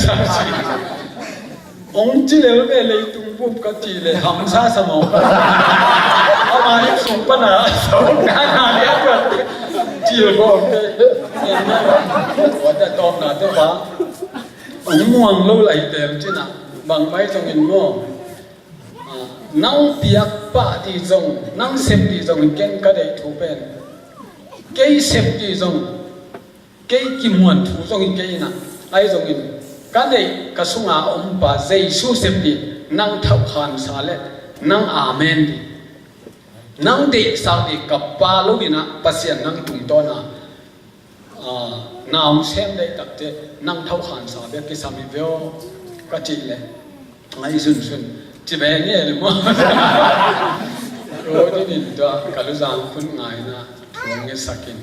สักสิองค์จีเลวเลยตุ้งปุ๊บก็จีเลยทำซาสมองเอามาให้สูงปัญหาสองการหาเรื่องแบบจีเลยบอกเลยเนี่ยว่าจะตอบหนาตัวบ้าองค์ม่วงรู้ไหลเต็มจีน่ะบางไม่ต้องเห็นม่วงนั่งเปียกป้าที่จงนั่งเสพที่จงเก่งก็ได้ถูกเป็นเกี่ยเสพที่จงเกี่ยกิมวนถูกจงเกี่ยน่ะไอ้จงอินก็ได้กระสุนอาอมป้าเจสุเสพที่นั่งทับขันสาเลนั่งอาเมนดีนั่งเด็กสาวเด็กกับป้าลูกนะปัสยานั่งตุ่มต้นน่ะน้ำเส้นได้ตัดเจนั่งทับขันสาเลกิสามีเวลก็จีเลยไอ้สุนจีบเนี่ยเลยมั้งโอ้ที่นี่ตัวกัลจางคุณง่ายนะทวงเงินสักกิน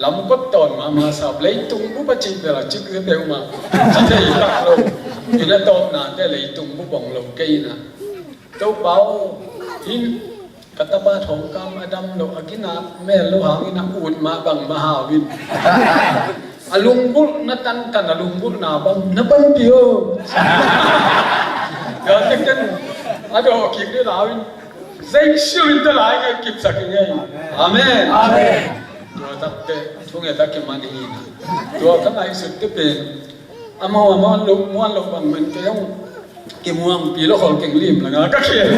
ลำก็ตอนมาสับเลยตุ้งบุบจีบเลยจิกเดียวมาจีได้ยินละเราอยู่ในตอนนั้นได้เลยตุ้งบุบองเราเกยนะตัวเบาหินกัตบ้าทองกำอดัมโลอากินาแม่ลูกหางนะอุดมาบังมหาวินอลุงบุนัตันกันอลุงบุนาบังนับเปียวก็จะกันอาจจะคิดได้แล้วใจชื่นตลายกันคิดสักยังไงอาเมนอาเมนตัวตักเตะช่วงนี้ตักมันนี่นะตัวทั้งหลายสุดที่เป็นอามอลุกม้วนลุกบางมันก็ยังกิมวงปีละคนเก่งริมแล้วก็เขียน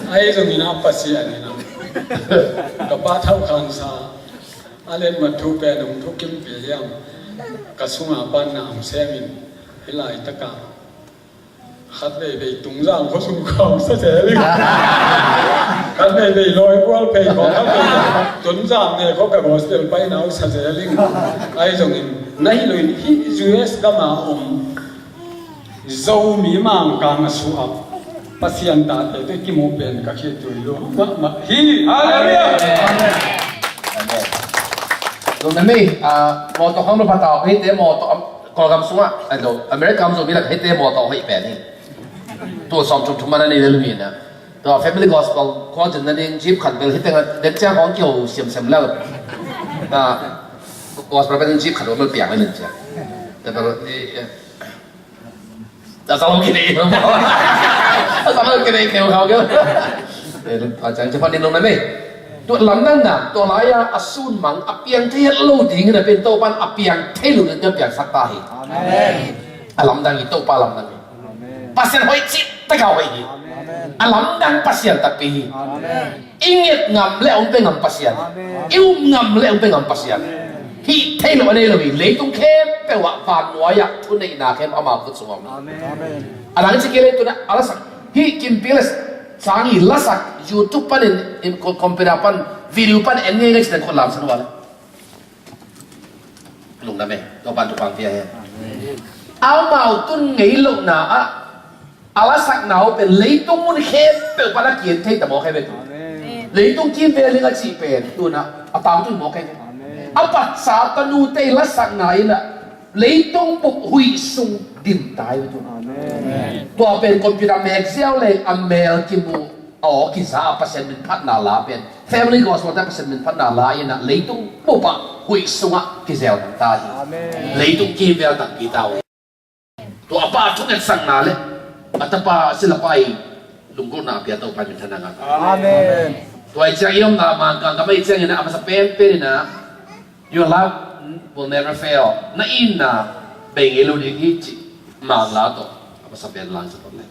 ไอ้ตรงนี้นะปัสยานี่นะกับบ้าเท่าคันซาอะไรมาทุกเป็นทุกกิมเปียงกระสุนอาบ้านน้ำเซมินเฮลัยตะกาขัดเลยตุงร่างเขาสุ่มของเสียเลยขัดเลยลอยวัวเพย์ของเขาเลยตุนร่างเนี่ยเขากับโฮสเทลไปน้าเสียเลยไอ้ตรงนี้ในเลยที่ยูเอสก็มาจะมีมังการมาสู้อับปัสยันตาเด็กที่โมเป็นก็คิดดูอยู่มาฮีฮาเลลูยาตรงนั้นนี่มอต่อข้างรถพัดต่อให้เตะมอต่อกอลกำสุงอ่ะไอ้ตัวอเมริกันส่วนนี้แหละให้เตะมอต่อให้แปดนี่ตัวสองชุมมันนี่เรื่องนี้นะตัว Family Gospel ความจริงนั่นเองจีบขันเป็นให้เตะเด็กเจ้าของเกี่ยวเสียมแล้วGospel เป็นจีบขันว่ามันเปียกไม่หนึ่งจ้ะแต่ตอนนี้แต่สองกินเองสองกินเองเกี่ยวเขาเกี่ยวอาจารย์เฉพาะในตรงนั้นนี่ตัวลำนั้นน่ะตัวลายอสูรมังอเปียงเทศลูดิ่งเนี่ยเป็นโตปันอเปียงเทลุนจะเปียงสักตาเหอลำดังอีโตปาลำดังปัสยันหอยจิตตะเกาไปอีอลำดังปัสยันตะปีอิงเงงำเล่องเป็นงำปัสยันอิวงำเล่องเป็นงำปัสยันที่เทลุอันนี้เรามีเลยต้องเข้มแปลว่าผ่านวายทุนในนาเข้มอามาคุดสมองอันนั้นจะเกี่ยวกับอะไรสักที่กินเปลือกsangi lasak YouTube pan in compare pan video pan enne ngai sedang kolam sanwal lung na me to pan tu pang pia ya au mau tun ngai lung na alasak nau pen leitung mun khe pe pala kien thei ta mo khe be leitung kim be linga chi pen tu na atang tu mo khe apa sa tanu te lasak na ina leitung puk hui sung dim tai tuตัวเป็นคอมพิวเตอร์แม็กเซลเลยอเมริกิมูกิซ่าเปอร์เซ็นต์เป็นพัฒนาลาเป็น Family Gospel แต่เปอร์เซ็นต์เป็นพัฒนาลาอย่างนั้นเลยต้องปุ๊บอะคุยสุงะกิเซลต่างตาเลยต้องกินเวลต่างกีตาตัวป้าทุกอย่างสั่งนาเลยอัตป้าศิลปะลุงกุนาเปียโตไปเป็นธนาคารตัวไอ้เจ้าอีน้องนามันกันก็ไม่เจ้าอย่างนั้นเอามาสเปนเป็นนะ Your love will never fail นั่นอินนะเบ่งเอลูดิกิจิมาลาโตSabihan lang sa paglalit.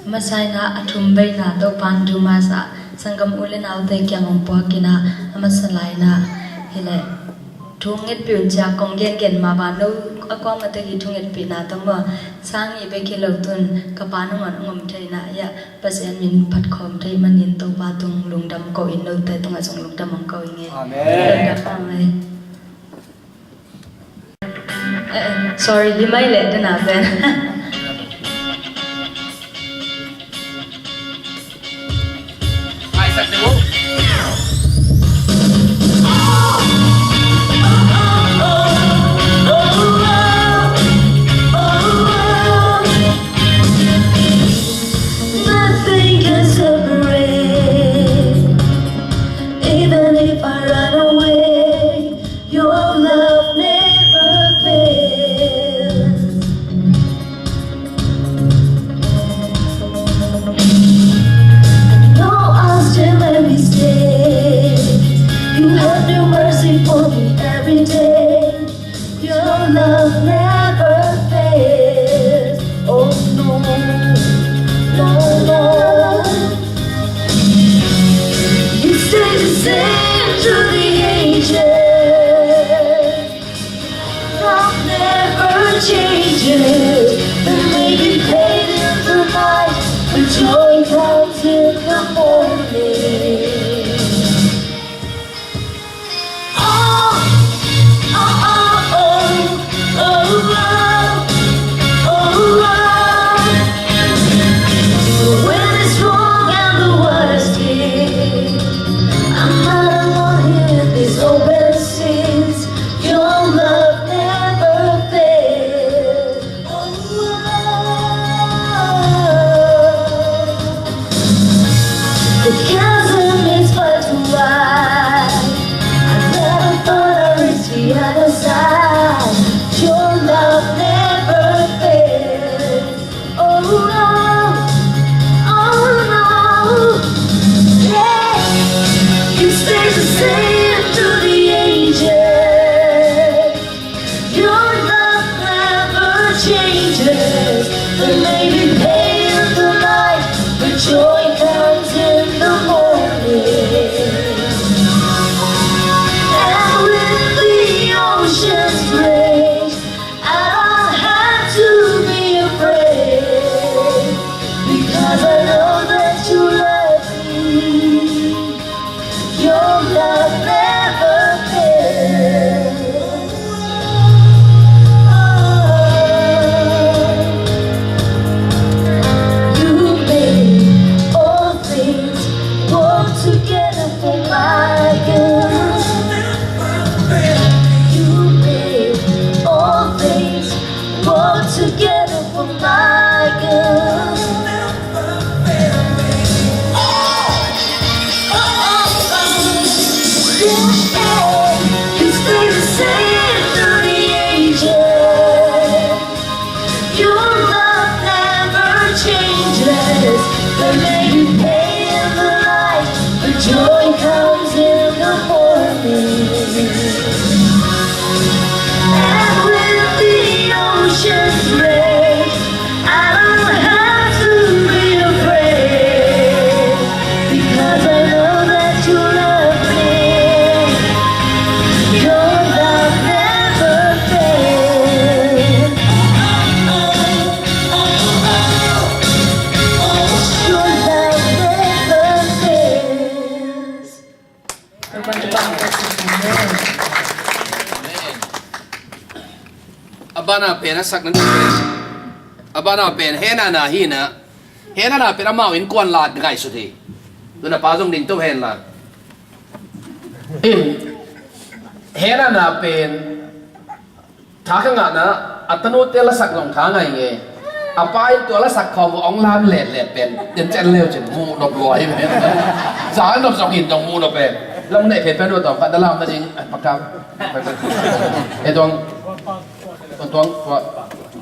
Masay na atumbay na to panduma sa sanggam ulin aude kya ngompo kina amasalay na hele thungit piun cha konggen gen ma ba no akwa mate gi thungit pi na to ma sangi be ki lotun kapanu ngon ngom thai na ya pasien min phat khom thai manin to ba tung lungdam ko in no te tung asong lungdam ang ko nge amen sorry hi mai le na ben ai sa tu Nothing can morning. Oh, oh, oh, oh, oh, oh, oh. When it's wrong and the world is clear, I'm not alone here. These open seas, your love never fails. Oh, the chasm is far too wide. I never thought I'd reach the other side. Your love never fails. Oh no, oh no, yeah. You stay the same through the ages. Your love never changes. There may be pain in the night, but joy comes in the morning. And when the oceans rage, I don't have to be afraid, because I know that you love me. Your love never fails. You made all things work together for my good. You made all things work together for my good. You stay the same through the ages. Your love never changes. There may be pain in the night, but joy comes in the morning. And when the oceans rage, I don't have to be afraid, because I know that you love me. Your love never fails. Your love never fails. Terbang-terbang kasih Tuhan. Abana pena sak nan abana pen hena na pen amao in kwan lat ngai su thi tu na pa jong ding to hen la in hena na pen tha ka nga na atanu te la sak long tha ngai nge apa in to la sak khom ong lam let pen den chen leo chen mu dok loi me sa nop song hin dong mu no pen long nei pen do tong ka da lam na ding pakam e dong tuang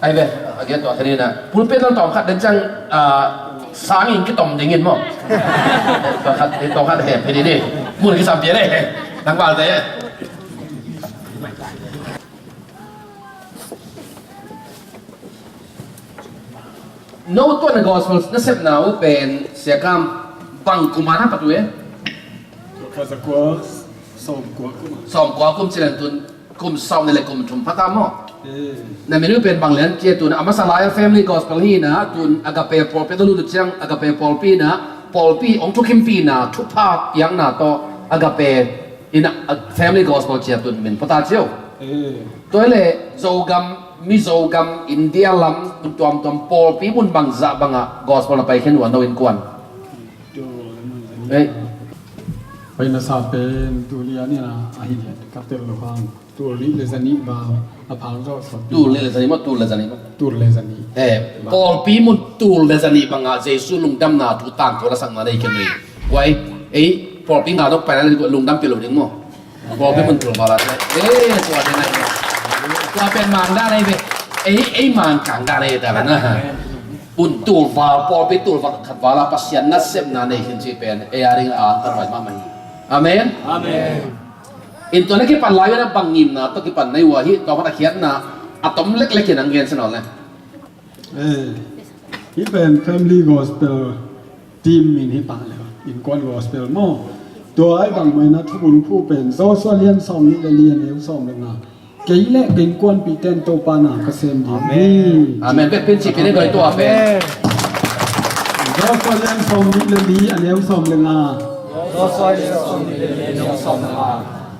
ai về cái tuang thế này pun pe tuang tuang khát đến chăng sáng in cái tôm đình in mò tuang khát hẹp thế đi mua cái sắm bia đây đang vào thế nấu tuần là gospel nó xếp nào bên xe cam bằng kumana bắt đuôi Casa Qua, Som Qua cũng som quá kum chỉ là tuần kum som này là kum thùng phát tam mò eh, นั่นไม่รู้เป็นบางเรื่องเกี่ยวกับอามาสลาย family gospel นี่นะตุนอากาเปปอลเปตลูดุจังอากาเปปอลปีนะปอลปีองทุกขิมปีนะทุกภาคยังนะต่ออากาเปอินะ family gospel เกี่ยวตุนเป็นพระตาเจียว eh, ตัวเลยโจกัมมิโจกัมอินเดียลัมตุนตัวปอลปีมุนบางจะบางอะ gospel ไปเขียนวันโดนกวน tu, เอ้ย ไปนาซาเป็นตุเลียนี่นะอาหินกับเตลฟังตุลิเลซานีบาอพาร์โรส ตูเลสันนี่มั้งตูเลสันนี่มั้ง ตุเลซานี ปอลปีมุนตูเลสันนี่บางอะเจสุลุงดำนาทุตังตัวละสังมาได้แค่นี้ไว้ปอลปีงาต้องไปแล้วลุงดำเปลี่ยนลุงมั้งปอลปีมุนตัวมาแล้วตัวเดียวไหนตัวเป็นมังได้ไหมมังกังได้แต่ละนะปุ่นตูฟ้าปอลปีตูฟ้าขัดฟ้าละปัสยันนัดเซมนาในขึ้นชีเป็นอาริงอ่านกันไว้มาไหมอาเมน Amen. อินตัวนี้กี่ปันไลฟ์นะบังยิมนะตัวกี่ปันในหัวฮิตตัวพัตะเคียนนะอะตอมเล็กๆอย่างเงี้ยสนองเลย Eh, hi ben family gospel team min hi pa le in kon gospel mo to ai bang mai na thu bun phu pen so so lian som ni le lian eu som le na ke le ken kon pi ten to pa na ka sem di อาเมนเป็นสิเป็นได้โดยตัวเป็น gospel ก็เลี้ยงส่งนิดดีอันเลี้ยงส่งเลยนะ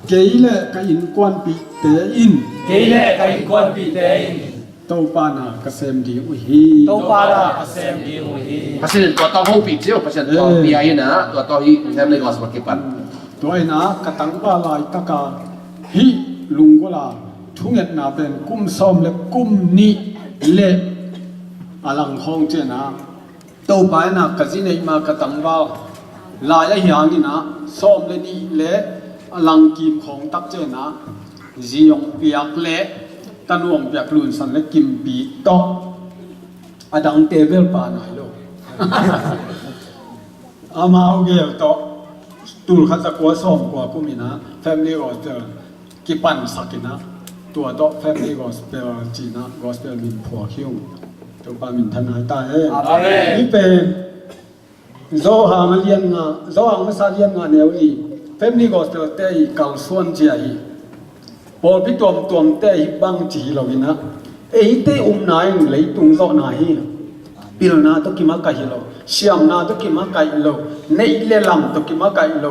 เกยเล่ก็อินกวนปีเตอินโตปานะกเซมดีอุฮี Pasal tua tahu mau pizza, pasal tua biaya na, tua tahu hi family kos berkipan. ตัวไอ้นะกระตังบาลายตะกาฮิลุงก็ลาทุกเงินนาเป็นกุ้มซ้อมและกุ้มนี่เละอลังห้องเจนะตัวไปนะกะจินไอ้มากระตังบาลายไอ้หางนี่นะซ้อมและนี่เละอลังกิมของตักเจนะจียงเปียกเละตะนวงเปียกลุนสันและกิมปีโตอดังเตเวลปาหน่อยโลอามาเอาเกลโตตูลขัดตะกัวซ้อมกว่ากูมีนะ Family Gospel กิปันสักินะตัวโต Family Gospel จีนะ Gospel มินผัวคิวตัวปามินทนายตายนี่เป็นโซหามาเลียนงาโซหามาซาเลียนงาเนวอี Family Gospel เตยเก่าส่วนเจียอีพอพี่ตัวเตยบังจีเราอีนะเอ้เตยนายเลยตุงโซนายปิลนาตุกิมาไกโลเชียมนาตุกิมาไกโลเนยเลลัมตุกิมาไกโล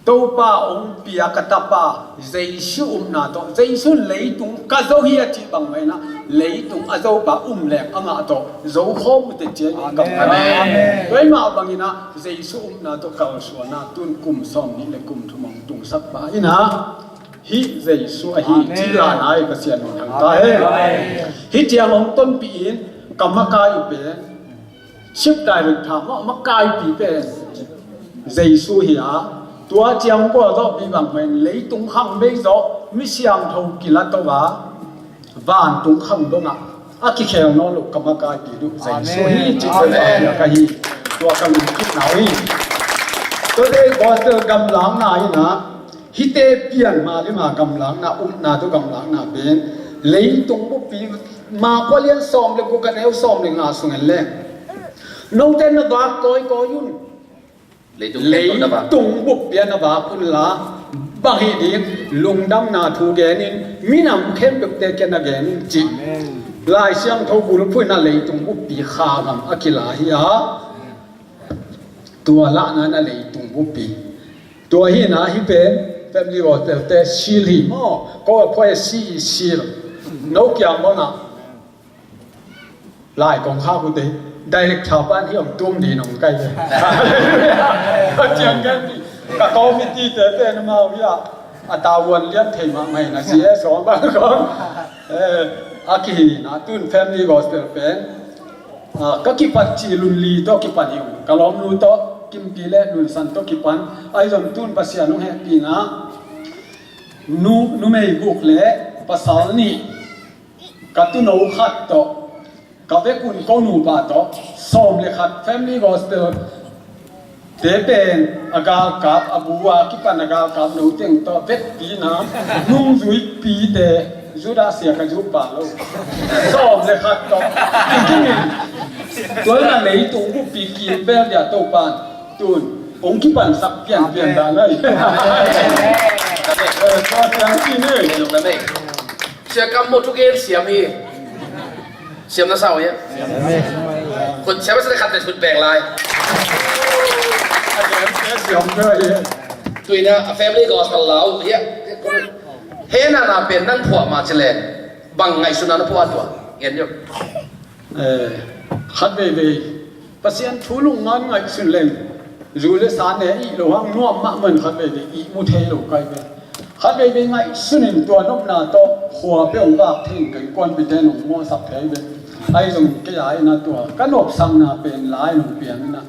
ตัวป้าองปียกตาป้าเจสุนาโตเจสุเลยตุงกะโซฮีจีบังไว้นะเลยตุงอาโซป้าแหลกอ่ะโตโซโคมเตเจกับอาเมนด้วยมาบังอีนะเจสุนาโตกาสวนาตุนกุมซอมนี่เลกุมทุมงตุงสักป้าอีนะฮิเจสุอะฮิจีลานายกเสียนทางตาฮิเจียงองต้นปีนกรรมกายเป็นชิบได้หรือถามว่ามกายปีเป็นเจสุเหียตัวเจียงก็จะปีบังเป็นเลยตุงขังไม่จบไม่เสียงทงกิลัตว่าบ้านตุงขังตรงอ่ะอากิเคลนอลุกรรมกายปีดูเจสุฮีจิตใจเหียกะฮีตัวกำลังคิดหนาวฮีตัวเด็กก็จะกำลังนายนะฮิเตเปียนมาที่มากำลังนะนาตัวกำลังนะเป็นเลยตุงบุปีมาก็เลี้ยงซ้อมเลยกูกันเอาซ้อมเลยงาสุงเล่น้องเต้นนะบ้าก้อยยุ่นเลยตุงบุปเปียนะบ้าคุณละบางทีลุงดำนาทูแกนินมีน้ำเข้มแบบเตกันนะแกนินจิลายเสียงทบุรุษพูดนั่นเลยตุงบุปปีข้ากันอากิลาฮิยาตัวละนั่นเลยตุงบุปปีตัวฮีนะฮีเป็นแบบนี้ก็แต่ชิลฮีอ๋อก็พอชิลนกยางบ้านะลายของข้ากูเตะได้เล็กชาวบ้านที่อมตุ้มดีน้องไก่เลยเจียงกันดิกะเขาไม่ตีแต่นมาวิอาอัตาวันเลี้ยงเทมาไม่นะเสียสองบ้านก็อากิฮินะตุนแฟมิลี่ก็สเปลเป็นก็กิปันจีลุนลีโตกิปันอยู่กะล้อมลูโตกิมปีเล่ลุนสันโตกิปันไอ้จอมตุนภาษาโนแฮปีนะนูไม่บุกเล่ภาษานี่กัตุนเอาขัดโตกับเด็กคุณก็หนูป่าต่อซ้อมเลยครับ Family Gospel เด็กเป็นอากากับอบูวาคิปันอากากับหนูเต็งต่อเด็กปีน้ำนุ่งจุยปีเดจุดาเสียกันจุป่าลูกซ้อมเลยครับต่อจริงๆตัวนั้นเลยตัวผู้ปีกินแบบเดียวตัวปานตุนองคิปันสักเปลี่ยนได้เลยก็เสียงที่นี่ เสียกำหมดทุกเกมเสียมีเสียมน้าเศร้าเนี่ยคนเสียไม่ใช่ขัดแต่ชุดแบ่งลายตุยนะแฟมิลี่ก็สลาวเฮียเฮน่าเป็นนั่งผัวมาเฉลยบังไงสุนันผัวตัวเห็นอยู่ขัดเบย์ปัสยันทุลุงงานไงสุดเลยรู้เลยสารเนี่ยอีหลวงนัวมะเหมือนขัดเบย์อีมุเทโลกไกเบย์ขัดเบย์ไงสุนินตัวนกนาโตหัวเปรี้ยวบ้าทิ้งกันก้อนไปเดินหนุ่มมัวสับเทเบย์ไอ้ตรงแก่ใหญ่นะตัวก็หลบสังนาเป็นหลายหนุ่มเปียงนะ